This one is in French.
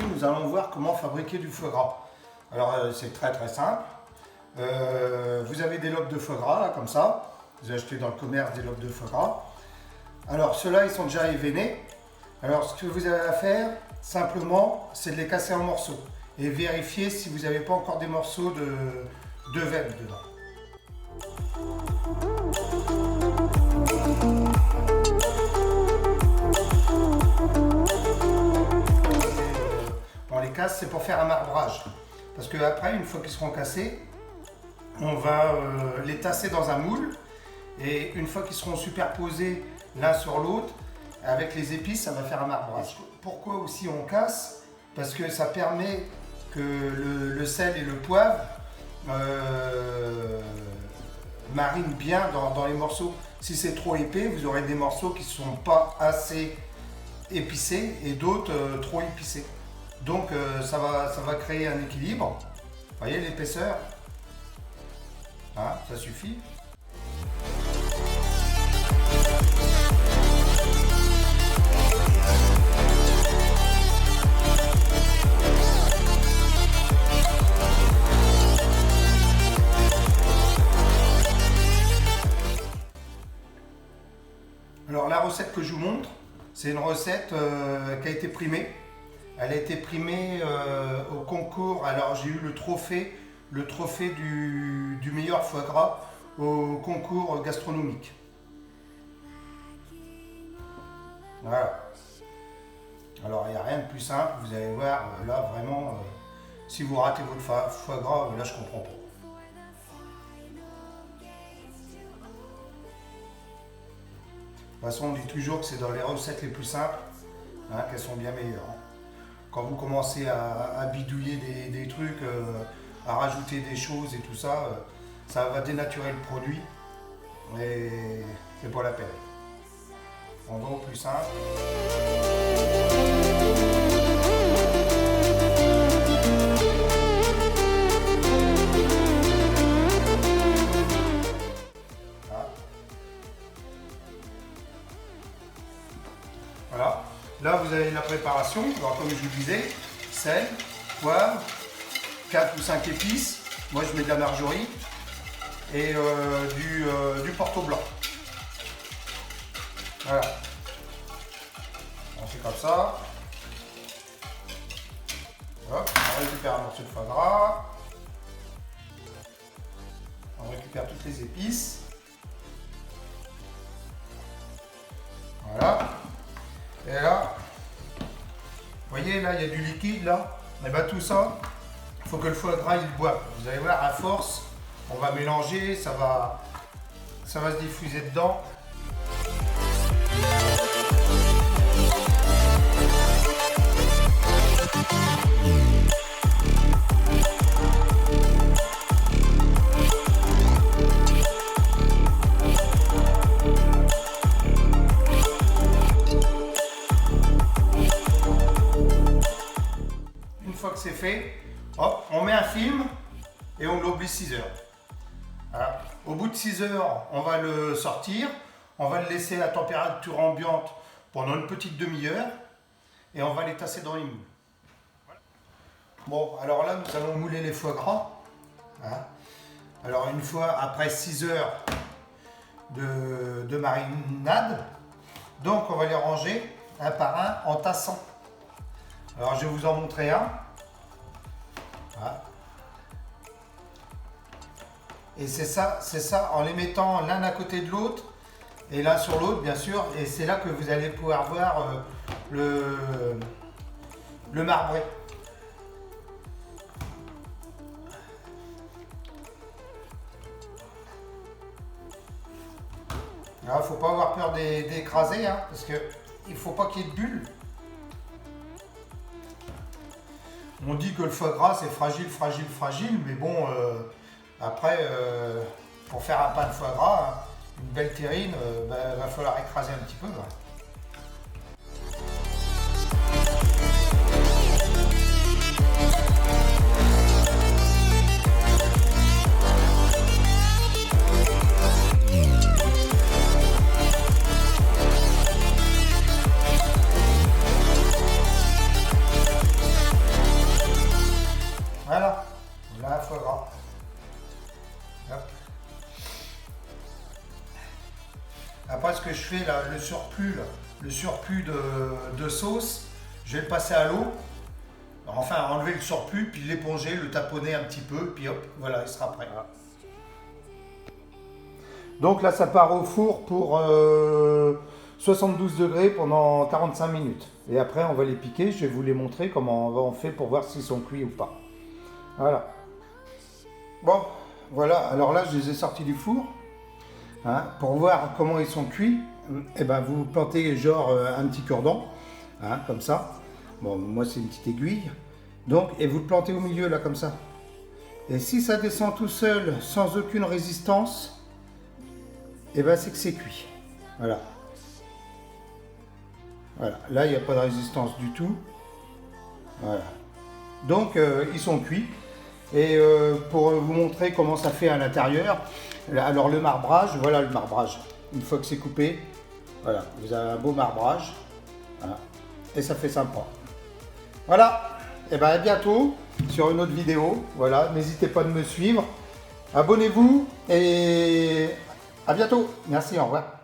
aujourd'hui, nous allons voir comment fabriquer du foie gras. Alors, c'est très simple. Vous avez des lobes de foie gras, là, comme ça. Vous achetez dans le commerce des lobes de foie gras. Alors, ceux-là, ils sont déjà événés. Alors, ce que vous avez à faire, simplement, c'est de les casser en morceaux. Et vérifier si vous n'avez pas encore des morceaux de veine dedans. On les casse, c'est pour faire un marbrage. Parce que après, une fois qu'ils seront cassés, on va les tasser dans un moule. Et une fois qu'ils seront superposés l'un sur l'autre, avec les épices, ça va faire un marbrage. Pourquoi aussi on casse? Parce que ça permet que le sel et le poivre marinent bien dans les morceaux. Si c'est trop épais, vous aurez des morceaux qui ne sont pas assez épicés et d'autres trop épicés. Donc ça va créer un équilibre. Vous voyez l'épaisseur? Hein, ça suffit. Alors la recette que je vous montre, c'est une recette qui a été primée. Elle a été primée au concours. Alors j'ai eu le trophée du meilleur foie gras au concours gastronomique. Voilà. Alors il n'y a rien de plus simple, vous allez voir, là vraiment, si vous ratez votre foie gras, là je comprends pas. De toute façon, on dit toujours que c'est dans les recettes les plus simples qu'elles sont bien meilleures. Quand vous commencez à bidouiller des trucs, à rajouter des choses et tout ça, ça va dénaturer le produit et c'est pas la peine. On va au plus simple. Voilà, là vous avez la préparation, alors, comme je vous disais, sel, poivre, 4 ou 5 épices, moi je mets de la marjorie et du porto blanc. Voilà, on fait comme ça. Hop, on récupère un morceau de foie gras, on récupère toutes les épices. Voilà. Et là, vous voyez, là, il y a du liquide, là. Et bien tout ça, il faut que le foie gras, il boive. Vous allez voir, à force, on va mélanger, ça va se diffuser dedans. Une fois que c'est fait, hop, on met un film et on l'oublie 6 heures. Voilà. Au bout de 6 heures, on va le sortir, on va le laisser à température ambiante pendant une petite demi-heure et on va les tasser dans les moules. Bon, alors là, nous allons mouler les foie gras. Alors une fois après 6 heures de marinade, donc on va les ranger un par un en tassant. Alors je vais vous en montrer un. Voilà. Et c'est ça, en les mettant l'un à côté de l'autre et l'un sur l'autre bien sûr, et c'est là que vous allez pouvoir voir le marbré. Alors il ne faut pas avoir peur d'écraser, parce qu'il ne faut pas qu'il y ait de bulles. On dit que le foie gras c'est fragile, mais bon, après, pour faire un pain de foie gras, une belle terrine, va falloir écraser un petit peu. Après, ce que je fais là, le surplus de sauce, je vais le passer à l'eau. Enfin, enlever le surplus, puis l'éponger, le taponner un petit peu, puis hop, voilà, il sera prêt. Voilà. Donc là, ça part au four pour 72 degrés pendant 45 minutes. Et après, on va les piquer. Je vais vous les montrer comment on fait pour voir s'ils sont cuits ou pas. Voilà. Bon, voilà. Alors là, je les ai sortis du four. Hein, pour voir comment ils sont cuits, et ben vous plantez genre un petit cure-dent, hein, comme ça. Bon, moi c'est une petite aiguille. Donc, et vous le plantez au milieu là comme ça. Et si ça descend tout seul, sans aucune résistance, et ben c'est que c'est cuit. Voilà. Voilà. Là, il n'y a pas de résistance du tout. Voilà. Donc, ils sont cuits. Et pour vous montrer comment ça fait à l'intérieur, alors le marbrage, voilà le marbrage. Une fois que c'est coupé, voilà, vous avez un beau marbrage. Voilà. Et ça fait sympa. Voilà, et bien à bientôt sur une autre vidéo. Voilà, n'hésitez pas de me suivre. Abonnez-vous et à bientôt. Merci, au revoir.